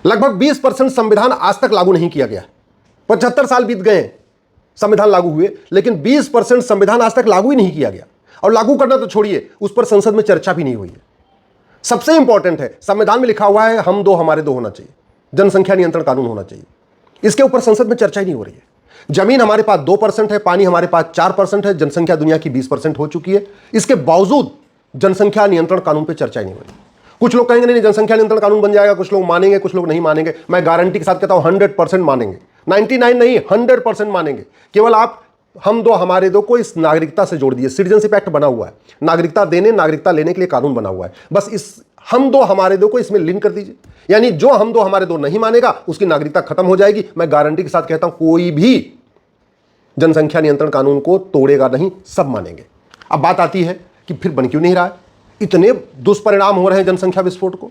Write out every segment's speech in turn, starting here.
लगभग 20% संविधान आज तक लागू नहीं किया गया। 75 साल बीत गए संविधान लागू हुए, लेकिन 20% संविधान आज तक लागू ही नहीं किया गया। और लागू करना तो छोड़िए, उस पर संसद में चर्चा भी नहीं हुई है। सबसे इंपॉर्टेंट है, संविधान में लिखा हुआ है हम दो हमारे दो होना चाहिए, जनसंख्या नियंत्रण कानून होना चाहिए। इसके ऊपर संसद में चर्चा ही नहीं हो रही है। जमीन हमारे पास 2% है, पानी हमारे पास 4% है, जनसंख्या दुनिया की 20% हो चुकी है। इसके बावजूद जनसंख्या नियंत्रण कानून पर चर्चा ही नहीं हो रही। कुछ लोग कहेंगे नहीं जनसंख्या नियंत्रण कानून बन जाएगा, कुछ लोग मानेंगे, कुछ लोग नहीं मानेंगे। मैं गारंटी के साथ कहता हूं 100% मानेंगे, 99 नहीं 100% मानेंगे। केवल आप हम दो हमारे दो को इस नागरिकता से जोड़ दिए। सिटीजनशिप एक्ट बना हुआ है, नागरिकता देने नागरिकता लेने के लिए कानून बना हुआ है। बस इस हम दो हमारे दो को इसमें लिंक कर दीजिए, यानी जो हम दो हमारे दो नहीं मानेगा उसकी नागरिकता खत्म हो जाएगी। मैं गारंटी के साथ कहता हूं कोई भी जनसंख्या नियंत्रण कानून को तोड़ेगा नहीं, सब मानेंगे। अब बात आती है कि फिर बन क्यों नहीं रहा है? इतने दुष्परिणाम हो रहे हैं जनसंख्या विस्फोट को।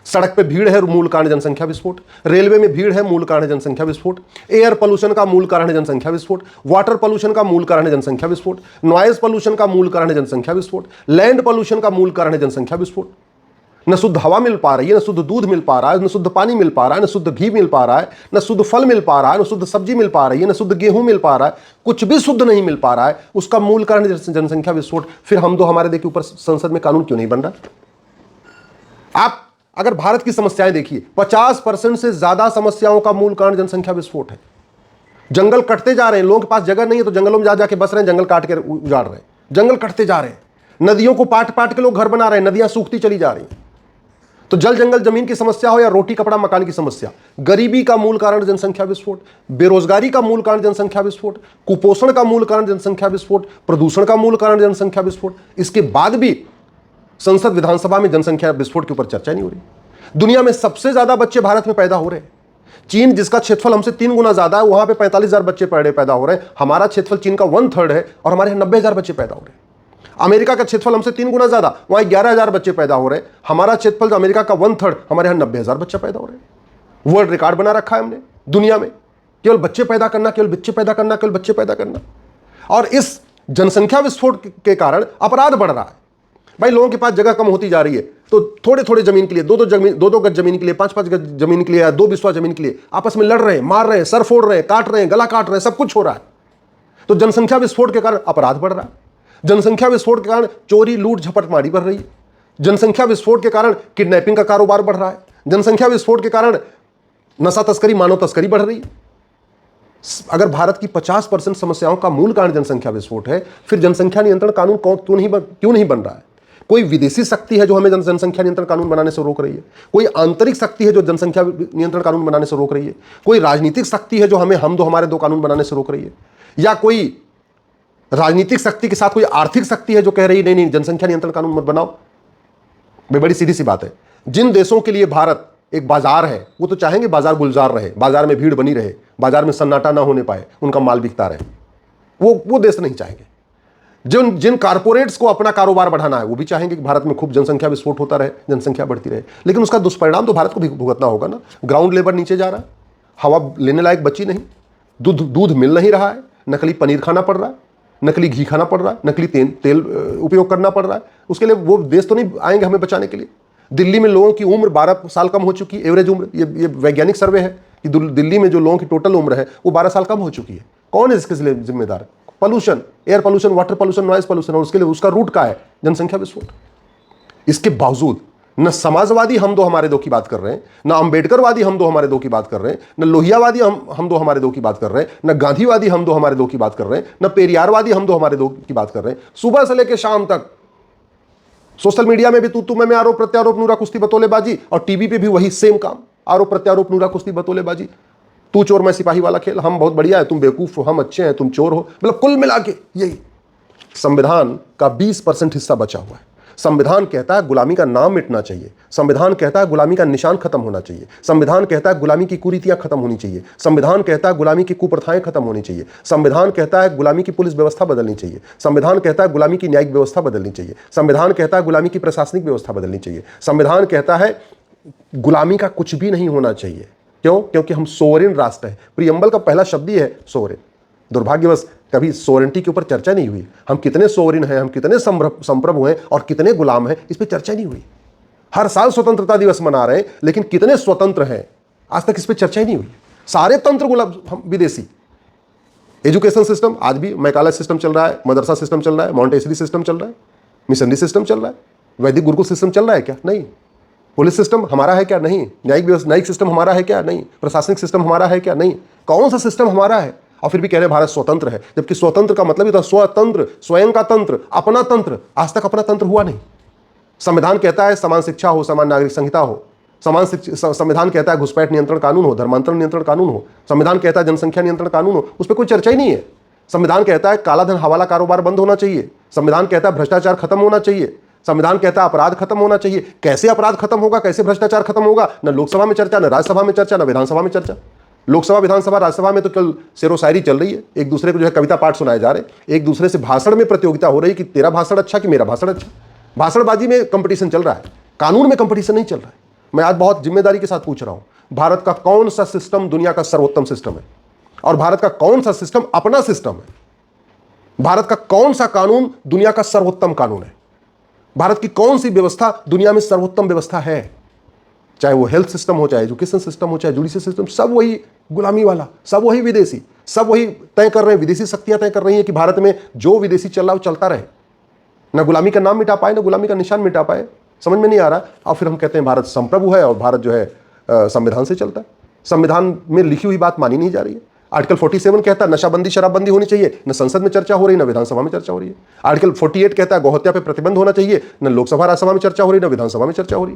सड़क पे भीड़ है, मूल कारण जनसंख्या विस्फोट। रेलवे में भीड़ है, मूल कारण है जनसंख्या विस्फोट। एयर पोल्यूशन का मूल कारण है जनसंख्या विस्फोट। वाटर पोल्यूशन का मूल कारण है जनसंख्या विस्फोट। नॉइज पोल्यूशन का मूल कारण है जनसंख्या विस्फोट। लैंड पोल्यूशन का मूल कारण है जनसंख्या विस्फोट। न शुद्ध हवा मिल पा रही है, न शुद्ध दूध मिल पा रहा है, न शुद्ध पानी मिल पा रहा है, न शुद्ध घी मिल पा रहा है, न शुद्ध फल मिल पा रहा है, न शुद्ध सब्जी मिल पा रही है, न शुद्ध गेहूं मिल पा रहा है। कुछ भी शुद्ध नहीं मिल पा रहा है, उसका मूल कारण है जनसंख्या विस्फोट। फिर हम दो हमारे दो के ऊपर संसद में कानून क्यों नहीं बन रहा? आप अगर भारत की समस्याएं देखिए, 50% से ज्यादा समस्याओं का मूल कारण जनसंख्या विस्फोट है। जंगल कटते जा रहे हैं, लोगों के पास जगह नहीं है तो जंगलों में जा जाके बस रहे हैं, जंगल काट के उजाड़ रहे हैं, जंगल कटते जा रहे हैं। नदियों को पाट पाट के लोग घर बना रहे हैं, नदियां सूखती चली जा रही हैं। तो जल जंगल जमीन की समस्या हो या रोटी कपड़ा मकान की समस्या, गरीबी का मूल कारण जनसंख्या विस्फोट, बेरोजगारी का मूल कारण जनसंख्या विस्फोट, कुपोषण का मूल कारण जनसंख्या विस्फोट, प्रदूषण का मूल कारण जनसंख्या विस्फोट। इसके बाद भी संसद विधानसभा में जनसंख्या विस्फोट के ऊपर चर्चा नहीं हो रही। दुनिया में सबसे ज्यादा बच्चे भारत में पैदा हो रहे हैं। चीन जिसका क्षेत्रफल हमसे 3 गुना ज्यादा है, वहां पे 45,000 बच्चे पर डे पैदा हो रहे हैं। हमारा क्षेत्रफल चीन का 1/3 है और हमारे यहाँ 90,000 बच्चे पैदा हो रहे हैं। अमेरिका का क्षेत्रफल हमसे 3 गुना ज्यादा, वहां 11,000 बच्चे पैदा हो रहे हैं। हमारा क्षेत्रफल अमेरिका का 1/3, हमारे यहाँ 90,000 बच्चे पैदा हो रहे हैं। वर्ल्ड रिकॉर्ड बना रखा है हमने दुनिया में, केवल बच्चे पैदा करना, केवल बच्चे पैदा करना, केवल बच्चे पैदा करना। और इस जनसंख्या विस्फोट के कारण अपराध बढ़ रहा है। भाई लोगों के पास जगह कम होती जा रही है, तो थोड़े थोड़े जमीन के लिए, दो गज जमीन के लिए, 5-5 गज जमीन के लिए या 2 बिस्वा जमीन के लिए आपस में लड़ रहे हैं, मार रहे हैं, सर फोड़ रहे हैं, काट रहे हैं, गला काट रहे हैं, सब कुछ हो रहा है। तो जनसंख्या विस्फोट के कारण अपराध बढ़ रहा है। जनसंख्या विस्फोट के कारण चोरी लूट झपटमारी बढ़ रही है। जनसंख्या विस्फोट के कारण किडनैपिंग का कारोबार बढ़ रहा है। जनसंख्या विस्फोट के कारण नशा तस्करी, मानव तस्करी बढ़ रही है। अगर भारत की 50% समस्याओं का मूल कारण जनसंख्या विस्फोट है, फिर जनसंख्या नियंत्रण कानून क्यों नहीं बन रहा है? कोई विदेशी शक्ति है जो हमें जनसंख्या नियंत्रण कानून बनाने से रोक रही है? कोई आंतरिक शक्ति है जो जनसंख्या नियंत्रण कानून बनाने से रोक रही है? कोई राजनीतिक शक्ति है जो हमें हम दो हमारे दो कानून बनाने से रोक रही है? या कोई राजनीतिक शक्ति के साथ कोई आर्थिक शक्ति है जो कह रही है नहीं जनसंख्या नियंत्रण कानून मत बनाओ? भाई बड़ी सीधी सी बात है, जिन देशों के लिए भारत एक बाजार है, वो तो चाहेंगे बाजार गुलजार रहे, बाजार में भीड़ बनी रहे, बाजार में सन्नाटा ना होने पाए, उनका माल बिकता रहे। वो देश नहीं चाहेंगे। जिन कारपोरेट्स को अपना कारोबार बढ़ाना है, वो भी चाहेंगे कि भारत में खूब जनसंख्या विस्फोट होता रहे, जनसंख्या बढ़ती रहे। लेकिन उसका दुष्परिणाम तो भारत को भी भुगतना होगा ना। ग्राउंड लेवल नीचे जा रहा है, हवा लेने लायक बची नहीं, दूध मिल नहीं रहा है, नकली पनीर खाना पड़ रहा है, नकली घी खाना पड़ रहा है, नकली तेल उपयोग करना पड़ रहा है। उसके लिए वो देश तो नहीं आएंगे हमें बचाने के लिए। दिल्ली में लोगों की उम्र 12 साल कम हो चुकी है, एवरेज उम्र, ये वैज्ञानिक सर्वे है कि दिल्ली में जो लोगों की टोटल उम्र है वो 12 साल कम हो चुकी है। कौन है इसके लिए जिम्मेदार? Pollution, air pollution, water pollution, noise pollution, और उसके लिए उसका रूट क्या है? जनसंख्या विस्फोट। इसके बावजूद न समाजवादी हम दो हमारे दो की बात कर रहे हैं, न अंबेडकरवादी हम दो हमारे दो की बात कर रहे हैं, न लोहियावादी हम दो हमारे दो की बात कर रहे हैं, न गांधीवादी हम दो हमारे दो की बात कर रहे हैं, न पेरियारवादी हम दो हमारे दो की बात कर रहे हैं। सुबह से लेकर शाम तक सोशल मीडिया में भी तू मैं आरोप प्रत्यारोप, नूरा कुश्ती बतौलेबाजी, और टीवी पे भी वही सेम काम, आरोप प्रत्यारोप, नूरा कुश्ती बतौलेबाजी। तू चोर मैं सिपाही वाला खेल, हम बहुत बढ़िया है, तुम बेवकूफ हो, हम अच्छे हैं, तुम चोर हो। मतलब कुल मिला के यही। संविधान का 20% हिस्सा बचा हुआ है। संविधान कहता है गुलामी का नाम मिटना चाहिए। संविधान कहता है गुलामी का निशान खत्म होना चाहिए। संविधान कहता है गुलामी की कुरीतियां खत्म होनी चाहिए। संविधान कहता है गुलामी की कुप्रथाएं खत्म होनी चाहिए। संविधान कहता है गुलामी की पुलिस व्यवस्था बदलनी चाहिए। संविधान कहता है गुलामी की न्यायिक व्यवस्था बदलनी चाहिए। संविधान कहता है गुलामी की प्रशासनिक व्यवस्था बदलनी चाहिए। संविधान कहता है गुलामी का कुछ भी नहीं होना चाहिए। क्यों? क्योंकि हम सोवरेन राष्ट्र है। प्रियम्बल का पहला शब्द ही है सोवरेन। दुर्भाग्यवश कभी सोवरेनिटी के ऊपर चर्चा नहीं हुई। हम कितने सोवरेन हैं, हम कितने संप्रभु हैं और कितने गुलाम हैं, इस पर चर्चा नहीं हुई। हर साल स्वतंत्रता दिवस मना रहे हैं, लेकिन कितने स्वतंत्र हैं आज तक इस पर चर्चा ही नहीं हुई। सारे तंत्र गुलाम विदेशी। एजुकेशन सिस्टम आज भी मैकाले सिस्टम चल रहा है, मदरसा सिस्टम चल रहा है, मॉन्टेसरी सिस्टम चल रहा है, मिशनरी सिस्टम चल रहा है, वैदिक गुरुकुल सिस्टम चल रहा है क्या? नहीं। पुलिस सिस्टम हमारा है क्या? नहीं। न्यायिक सिस्टम हमारा है क्या? नहीं। प्रशासनिक सिस्टम हमारा है क्या? नहीं। कौन सा सिस्टम हमारा है? और फिर भी कह रहे हैं भारत स्वतंत्र है, जबकि स्वतंत्र का मतलब ही था स्वतंत्र, स्वयं का तंत्र, अपना तंत्र। आज तक अपना तंत्र हुआ नहीं। संविधान कहता है समान शिक्षा हो, समान नागरिक संहिता हो, संविधान कहता है घुसपैठ नियंत्रण कानून हो, धर्मांतरण नियंत्रण कानून हो, संविधान कहता है जनसंख्या नियंत्रण कानून हो, उस पर कोई चर्चा ही नहीं है। संविधान कहता है काला धन हवाला कारोबार बंद होना चाहिए, संविधान कहता है भ्रष्टाचार खत्म होना चाहिए, संविधान कहता है अपराध खत्म होना चाहिए। कैसे अपराध खत्म होगा, कैसे भ्रष्टाचार खत्म होगा? न लोकसभा में चर्चा, न राज्यसभा में चर्चा, न विधानसभा में चर्चा। लोकसभा, विधानसभा, राज्यसभा में तो कल शेरो शायरी चल रही है, एक दूसरे को जो है कविता पाठ सुनाए जा रहे हैं, एक दूसरे से भाषण में प्रतियोगिता हो रही है कि तेरा भाषण अच्छा कि मेरा भाषण अच्छा। भाषणबाजी में कंपटीशन चल रहा है, कानून में कंपटीशन नहीं चल रहा है। मैं आज बहुत जिम्मेदारी के साथ पूछ रहा हूं, भारत का कौन सा सिस्टम दुनिया का सर्वोत्तम सिस्टम है? और भारत का कौन सा सिस्टम अपना सिस्टम है? भारत का कौन सा कानून दुनिया का सर्वोत्तम कानून है? भारत की कौन सी व्यवस्था दुनिया में सर्वोत्तम व्यवस्था है? चाहे वो हेल्थ सिस्टम हो, चाहे एजुकेशन सिस्टम हो, चाहे जुडिशियल सिस्टम, सब वही गुलामी वाला, सब वही विदेशी, सब वही तय कर रहे हैं। विदेशी शक्तियां तय कर रही हैं कि भारत में जो विदेशी चल रहा है वो चलता रहे, ना गुलामी का नाम मिटा पाए, ना गुलामी का निशान मिटा पाए। समझ में नहीं आ रहा। और फिर हम कहते हैं भारत संप्रभु है और भारत जो है संविधान से चलता है। संविधान में लिखी हुई बात मानी नहीं जा रही है। आर्टिकल 47 कहता है नशाबंदी शराबबंदी होनी चाहिए, न संसद में चर्चा हो रही, न विधानसभा में चर्चा हो रही है। आर्टिकल 48 कहता है गौहत्या पे प्रतिबंध होना चाहिए, न लोकसभा राज्यसभा में चर्चा हो रही, न विधानसभा में चर्चा हो रही।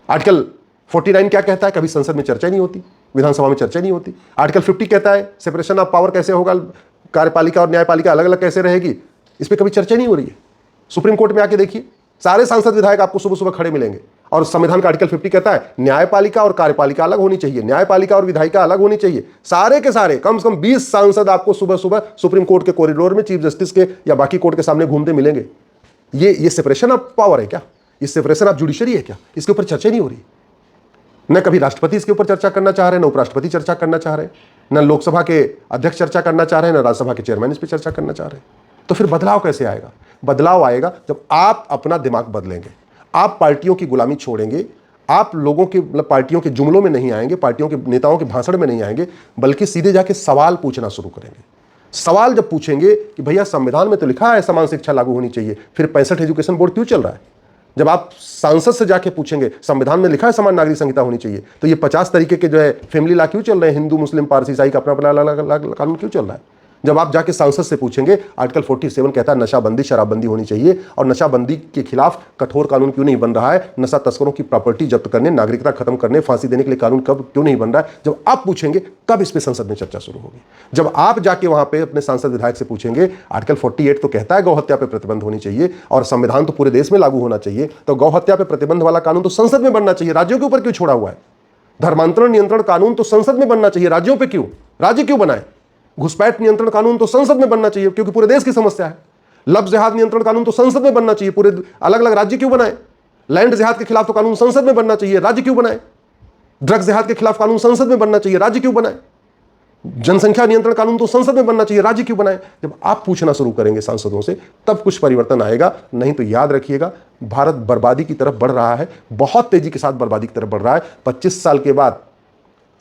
आर्टिकल 49 क्या कहता है? कभी संसद में चर्चा नहीं होती, विधानसभा में चर्चा नहीं होती। आर्टिकल 50 कहता है सेपरेशन ऑफ पावर कैसे होगा, कार्यपालिका और न्यायपालिका अलग अलग कैसे रहेगी, इस पर कभी चर्चा नहीं हो रही है। सुप्रीम कोर्ट में आके देखिए, सारे सांसद विधायक आपको सुबह सुबह खड़े मिलेंगे। और संविधान का आर्टिकल 50 कहता है न्यायपालिका और कार्यपालिका अलग होनी चाहिए, न्यायपालिका और विधायिका अलग होनी चाहिए। सारे के सारे कम से कम 20 सांसद आपको सुबह सुबह सुप्रीम कोर्ट के कॉरिडोर में चीफ जस्टिस के या बाकी कोर्ट के सामने घूमते मिलेंगे। ये सेपरेशन ऑफ पावर है क्या? ये सेपरेशन ऑफ जुडिशरी है क्या? इसके ऊपर चर्चा नहीं हो रही। न कभी राष्ट्रपति इसके ऊपर चर्चा करना चाह रहे हैं, न उपराष्ट्रपति चर्चा करना चाह रहे हैं, न लोकसभा के अध्यक्ष चर्चा करना चाह रहे हैं, न राज्यसभा के चेयरमैन इस पर चर्चा करना चाह रहे हैं। तो फिर बदलाव कैसे आएगा? बदलाव आएगा जब आप अपना दिमाग बदलेंगे, आप पार्टियों की गुलामी छोड़ेंगे, आप लोगों के मतलब पार्टियों के जुमलों में नहीं आएंगे, पार्टियों के नेताओं के भाषण में नहीं आएंगे, बल्कि सीधे जाके सवाल पूछना शुरू करेंगे। सवाल जब पूछेंगे कि भैया संविधान में तो लिखा है समान शिक्षा लागू होनी चाहिए, फिर 65 एजुकेशन बोर्ड क्यों चल रहा है? जब आप सांसद से जाके पूछेंगे संविधान में लिखा है समान नागरिक संहिता होनी चाहिए, तो ये 50 तरीके के जो है फैमिली लॉ क्यों चल रहे हैं? हिंदू मुस्लिम पारसी ईसाई का अपना अपना अलग कानून क्यों चल रहा है? जब आप जाके सांसद से पूछेंगे आर्टिकल 47 कहता है नशाबंदी शराबबंदी होनी चाहिए, और नशाबंदी के खिलाफ कठोर कानून क्यों नहीं बन रहा है? नशा तस्करों की प्रॉपर्टी जब्त करने, नागरिकता खत्म करने, फांसी देने के लिए कानून कब क्यों नहीं बन रहा है? जब आप पूछेंगे कब इस पे संसद में चर्चा शुरू होगी? जब आप जाके वहां पे अपने सांसद विधायक से पूछेंगे आर्टिकल 48 तो कहता है गौहत्या पे प्रतिबंध होनी चाहिए और संविधान तो पूरे देश में लागू होना चाहिए, तो गौहत्या पे प्रतिबंध वाला कानून तो संसद में बनना चाहिए, राज्यों के ऊपर क्यों छोड़ा हुआ है? धर्मांतरण नियंत्रण कानून तो संसद में बनना चाहिए, राज्यों पे क्यों? राज्य क्यों बनाए? घुसपैठ नियंत्रण कानून तो संसद में बनना चाहिए क्योंकि पूरे देश की समस्या है। लफ्ज जिहाद नियंत्रण कानून तो संसद में बनना चाहिए, पूरे अलग अलग राज्य क्यों बनाए? लैंड जिहाद के खिलाफ तो कानून संसद में बनना चाहिए, राज्य क्यों बनाए? ड्रग्स जिहाद के खिलाफ कानून संसद में बनना चाहिए, राज्य क्यों बनाए? जनसंख्या नियंत्रण कानून तो संसद में बनना चाहिए, राज्य क्यों बनाए? जब आप पूछना शुरू करेंगे सांसदों से तब कुछ परिवर्तन आएगा, नहीं तो याद रखिएगा भारत बर्बादी की तरफ बढ़ रहा है, बहुत तेजी के साथ बर्बादी की तरफ बढ़ रहा है। 25 साल के बाद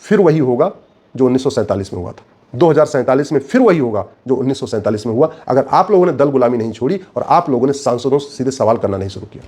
फिर वही होगा जो 1947 में हुआ था, 2047 में फिर वही होगा जो 1947 में हुआ, अगर आप लोगों ने दल गुलामी नहीं छोड़ी और आप लोगों ने सांसदों से सीधे सवाल करना नहीं शुरू किया।